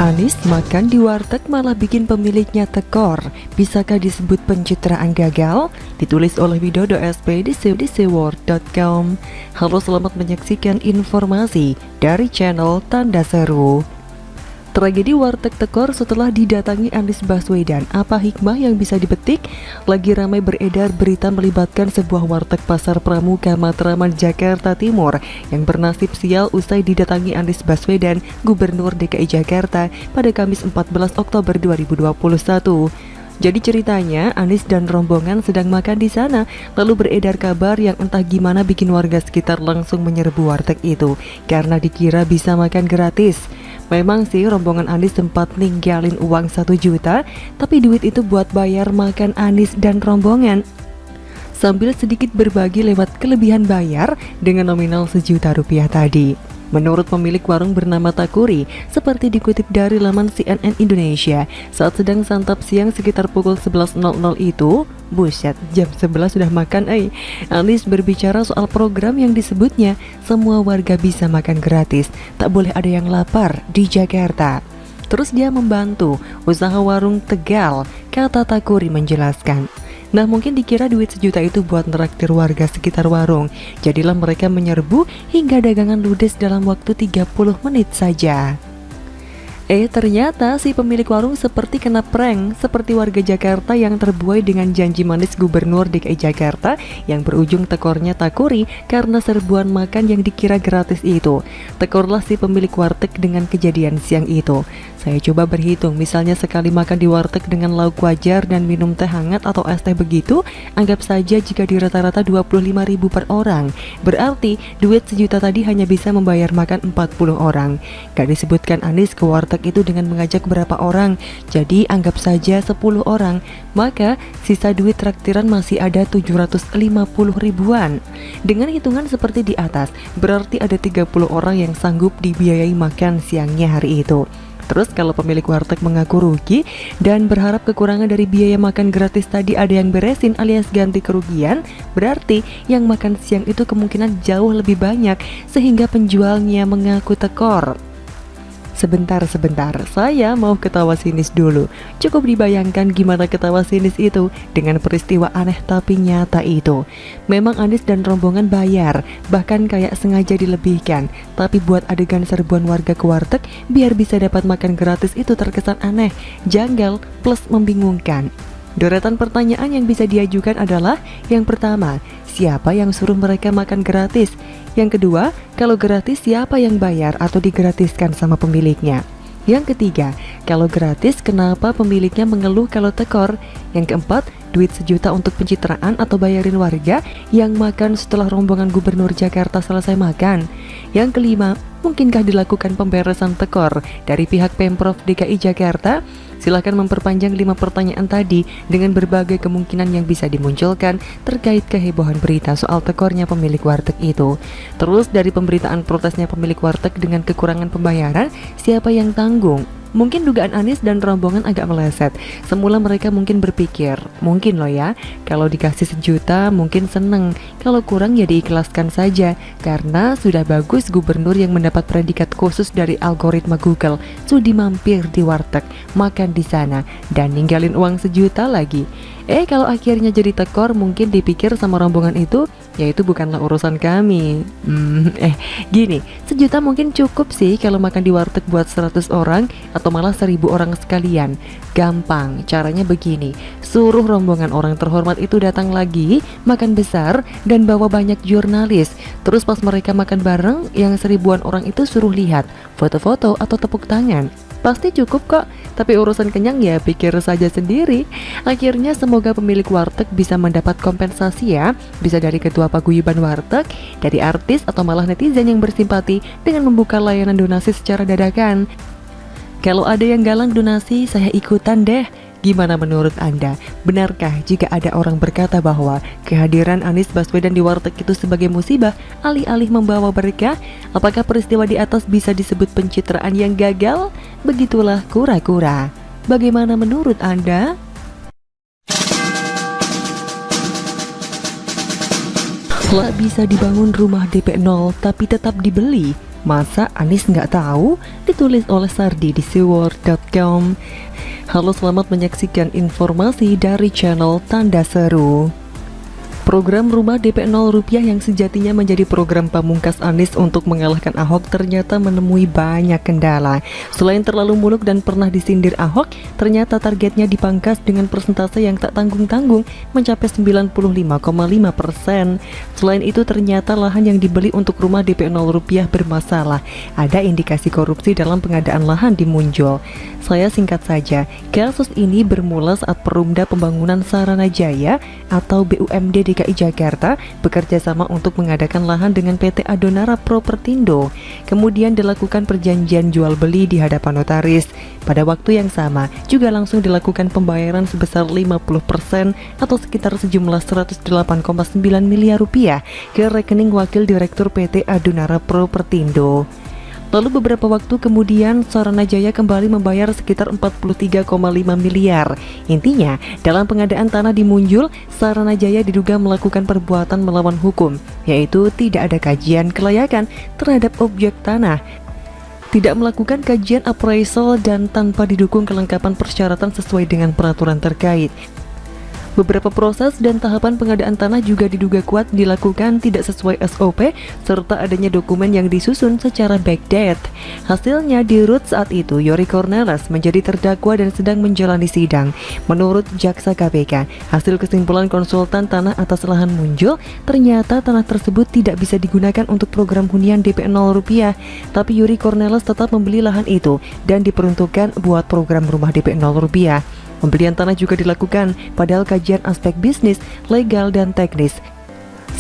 Anies makan di warteg malah bikin pemiliknya tekor. Bisakah disebut pencitraan gagal? Ditulis oleh Widodo SP di dcworld.com. Halo, selamat menyaksikan informasi dari channel Tanda Seru. Tragedi warteg tekor setelah didatangi Anies Baswedan. Apa hikmah yang bisa dipetik? Lagi ramai beredar berita melibatkan sebuah warteg pasar Pramuka Matraman, Jakarta Timur yang bernasib sial usai didatangi Anies Baswedan, Gubernur DKI Jakarta pada Kamis 14 Oktober 2021. Jadi ceritanya Anies dan rombongan sedang makan di sana, lalu beredar kabar yang entah gimana bikin warga sekitar langsung menyerbu warteg itu karena dikira bisa makan gratis. Memang sih rombongan Anies sempat ninggalin uang 1 juta, tapi duit itu buat bayar makan Anies dan rombongan. Sambil sedikit berbagi lewat kelebihan bayar dengan nominal Rp1.000.000 tadi. Menurut pemilik warung bernama Takuri, seperti dikutip dari laman CNN Indonesia, saat sedang santap siang sekitar pukul 11.00 itu, buset, jam 11 sudah makan. Anies berbicara soal program yang disebutnya semua warga bisa makan gratis, tak boleh ada yang lapar di Jakarta. Terus dia membantu usaha warung Tegal, kata Takuri menjelaskan. Nah, mungkin dikira duit 1 juta itu buat neraktir warga sekitar warung. Jadilah mereka menyerbu hingga dagangan ludes dalam waktu 30 menit saja. Ternyata si pemilik warung seperti kena prank, seperti warga Jakarta yang terbuai dengan janji manis Gubernur DKI Jakarta yang berujung tekornya Takuri karena serbuan makan yang dikira gratis itu. Tekorlah si pemilik warteg dengan kejadian siang itu. Saya coba berhitung, misalnya sekali makan di warteg dengan lauk wajar dan minum teh hangat atau es teh begitu, anggap saja jika di rata-rata 25.000 per orang. Berarti duit 1 juta tadi hanya bisa membayar makan 40 orang. Gak disebutkan Anies ke warteg itu dengan mengajak berapa orang, jadi anggap saja 10 orang. Maka sisa duit traktiran masih ada 750 ribuan. Dengan hitungan seperti di atas, berarti ada 30 orang yang sanggup dibiayai makan siangnya hari itu. Terus kalau pemilik warteg mengaku rugi dan berharap kekurangan dari biaya makan gratis tadi ada yang beresin alias ganti kerugian, berarti yang makan siang itu kemungkinan jauh lebih banyak sehingga penjualnya mengaku tekor. Sebentar, saya mau ketawa sinis dulu. Cukup dibayangkan gimana ketawa sinis itu dengan peristiwa aneh tapi nyata itu. Memang Anies dan rombongan bayar, bahkan kayak sengaja dilebihkan. Tapi buat adegan serbuan warga ke warteg biar bisa dapat makan gratis itu terkesan aneh, janggal, plus membingungkan. Deretan pertanyaan yang bisa diajukan adalah, yang pertama, siapa yang suruh mereka makan gratis? Yang kedua, kalau gratis siapa yang bayar atau digratiskan sama pemiliknya? Yang ketiga, kalau gratis kenapa pemiliknya mengeluh kalau tekor? Yang keempat, duit 1 juta untuk pencitraan atau bayarin warga yang makan setelah rombongan Gubernur Jakarta selesai makan? Yang kelima, mungkinkah dilakukan pemberesan tekor dari pihak Pemprov DKI Jakarta? Silahkan memperpanjang 5 pertanyaan tadi dengan berbagai kemungkinan yang bisa dimunculkan terkait kehebohan berita soal tekornya pemilik warteg itu. Terus dari pemberitaan protesnya pemilik warteg dengan kekurangan pembayaran, siapa yang tanggung? Mungkin dugaan Anies dan rombongan agak meleset. Semula mereka mungkin berpikir, mungkin loh ya, kalau dikasih 1 juta mungkin seneng, kalau kurang ya diikhlaskan saja. Karena sudah bagus gubernur yang mendapat predikat khusus dari algoritma Google sudi mampir di warteg, makan di sana, dan ninggalin uang 1 juta lagi. Kalau akhirnya jadi tekor, mungkin dipikir sama rombongan itu, ya itu bukanlah urusan kami. Gini, 1 juta mungkin cukup sih kalau makan di warteg buat 100 orang atau malah 1.000 orang sekalian. Gampang, caranya begini, suruh rombongan orang terhormat itu datang lagi, makan besar, dan bawa banyak jurnalis. Terus pas mereka makan bareng, yang 1.000-an orang itu suruh lihat foto-foto atau tepuk tangan. Pasti cukup kok, tapi urusan kenyang ya pikir saja sendiri. Akhirnya semoga pemilik warteg bisa mendapat kompensasi ya, bisa dari ketua paguyuban warteg, dari artis atau malah netizen yang bersimpati dengan membuka layanan donasi secara dadakan. Kalau ada yang galang donasi, saya ikutan deh. Gimana menurut Anda? Benarkah jika ada orang berkata bahwa kehadiran Anies Baswedan di warteg itu sebagai musibah alih-alih membawa berkah? Apakah peristiwa di atas bisa disebut pencitraan yang gagal? Begitulah kura-kura. Bagaimana menurut Anda? Tak bisa dibangun rumah DP 0 tapi tetap dibeli. Masa Anies nggak tahu? Ditulis oleh Sardi di seworld.com. Halo, selamat menyaksikan informasi dari channel Tanda Seru. Program rumah DP 0 rupiah yang sejatinya menjadi program pamungkas Anies untuk mengalahkan Ahok ternyata menemui banyak kendala. Selain terlalu muluk dan pernah disindir Ahok, ternyata targetnya dipangkas dengan persentase yang tak tanggung-tanggung mencapai 95,5%. Selain itu ternyata lahan yang dibeli untuk rumah DP 0 rupiah bermasalah. Ada indikasi korupsi dalam pengadaan lahan di Munjul. Saya singkat saja, kasus ini bermula saat Perumda Pembangunan Saranajaya atau BUMD DKI Jakarta bekerja sama untuk mengadakan lahan dengan PT Adonara Propertindo. Kemudian dilakukan perjanjian jual beli di hadapan notaris. Pada waktu yang sama juga langsung dilakukan pembayaran sebesar 50% atau sekitar sejumlah 108,9 miliar rupiah ke rekening wakil direktur PT Adonara Propertindo. Lalu beberapa waktu kemudian Saranajaya kembali membayar sekitar 43,5 miliar. Intinya, dalam pengadaan tanah di Munjul, Saranajaya diduga melakukan perbuatan melawan hukum, yaitu tidak ada kajian kelayakan terhadap objek tanah, tidak melakukan kajian appraisal, dan tanpa didukung kelengkapan persyaratan sesuai dengan peraturan terkait. Beberapa proses dan tahapan pengadaan tanah juga diduga kuat dilakukan tidak sesuai SOP, serta adanya dokumen yang disusun secara backdate. Hasilnya di Rut saat itu, Yori Cornelis menjadi terdakwa dan sedang menjalani sidang. Menurut Jaksa KPK, hasil kesimpulan konsultan tanah atas lahan Munjul, ternyata tanah tersebut tidak bisa digunakan untuk program hunian DP 0 rupiah. Tapi Yori Cornelis tetap membeli lahan itu dan diperuntukkan buat program rumah DP 0 rupiah. Pembelian tanah juga dilakukan, padahal kajian aspek bisnis, legal, dan teknis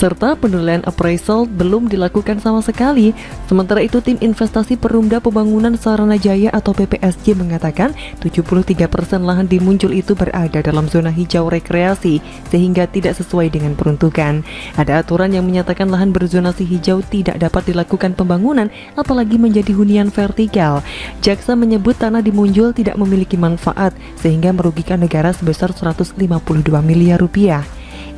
serta penilaian appraisal belum dilakukan sama sekali. Sementara itu, tim investasi Perumda Pembangunan Saranajaya atau PPSJ mengatakan 73% lahan di Munjul itu berada dalam zona hijau rekreasi sehingga tidak sesuai dengan peruntukan. Ada aturan yang menyatakan lahan berzonasi hijau tidak dapat dilakukan pembangunan apalagi menjadi hunian vertikal. Jaksa menyebut tanah di Munjul tidak memiliki manfaat sehingga merugikan negara sebesar 152 miliar rupiah.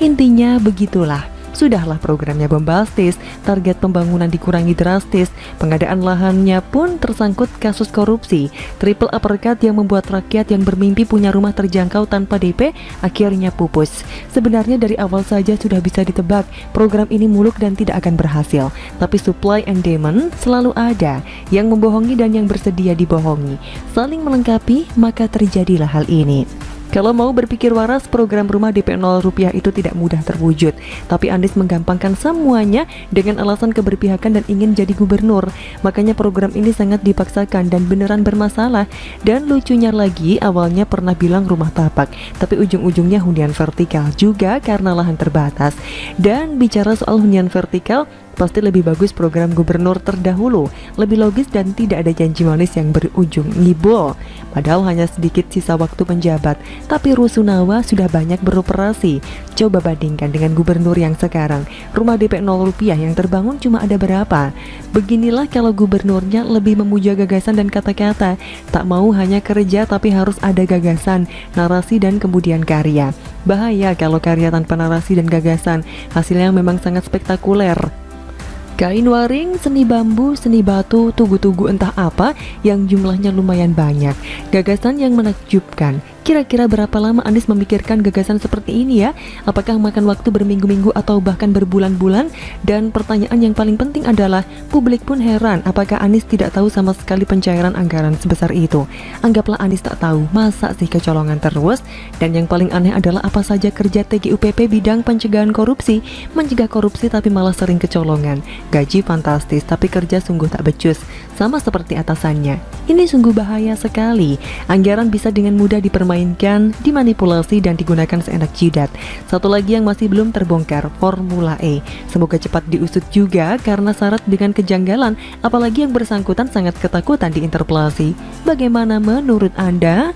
Intinya begitulah. Sudahlah programnya bombastis, target pembangunan dikurangi drastis, pengadaan lahannya pun tersangkut kasus korupsi. Triple uppercut yang membuat rakyat yang bermimpi punya rumah terjangkau tanpa DP akhirnya pupus. Sebenarnya dari awal saja sudah bisa ditebak program ini muluk dan tidak akan berhasil. Tapi supply and demand selalu ada, yang membohongi dan yang bersedia dibohongi. Saling melengkapi, maka terjadilah hal ini. Kalau mau berpikir waras, program rumah DP 0 rupiah itu tidak mudah terwujud. Tapi Anies menggampangkan semuanya dengan alasan keberpihakan dan ingin jadi gubernur. Makanya program ini sangat dipaksakan dan beneran bermasalah. Dan lucunya lagi, awalnya pernah bilang rumah tapak, tapi ujung-ujungnya hunian vertikal juga karena lahan terbatas. Dan bicara soal hunian vertikal, pasti lebih bagus program gubernur terdahulu, lebih logis dan tidak ada janji manis yang berujung ngibul. Padahal hanya sedikit sisa waktu penjabat, tapi rusunawa sudah banyak beroperasi. Coba bandingkan dengan gubernur yang sekarang, rumah DP 0 rupiah yang terbangun cuma ada berapa? Beginilah kalau gubernurnya lebih memuja gagasan dan kata-kata, tak mau hanya kerja tapi harus ada gagasan, narasi dan kemudian karya. Bahaya kalau karya tanpa narasi dan gagasan, hasilnya memang sangat spektakuler. Kain waring, seni bambu, seni batu, tugu-tugu entah apa yang jumlahnya lumayan banyak. Gagasan yang menakjubkan. Kira-kira berapa lama Anies memikirkan gagasan seperti ini ya? Apakah makan waktu berminggu-minggu atau bahkan berbulan-bulan? Dan pertanyaan yang paling penting adalah, publik pun heran apakah Anies tidak tahu sama sekali pencairan anggaran sebesar itu. Anggaplah Anies tak tahu, masa sih kecolongan terus? Dan yang paling aneh adalah apa saja kerja TGUPP bidang pencegahan korupsi, mencegah korupsi tapi malah sering kecolongan. Gaji fantastis tapi kerja sungguh tak becus, sama seperti atasannya. Ini sungguh bahaya sekali. Anggaran bisa dengan mudah dipermainkan, dimanipulasi dan digunakan seenak jidat. Satu lagi yang masih belum terbongkar, Formula E. Semoga cepat diusut juga karena syarat dengan kejanggalan, apalagi yang bersangkutan sangat ketakutan diinterpelasi. Bagaimana menurut Anda?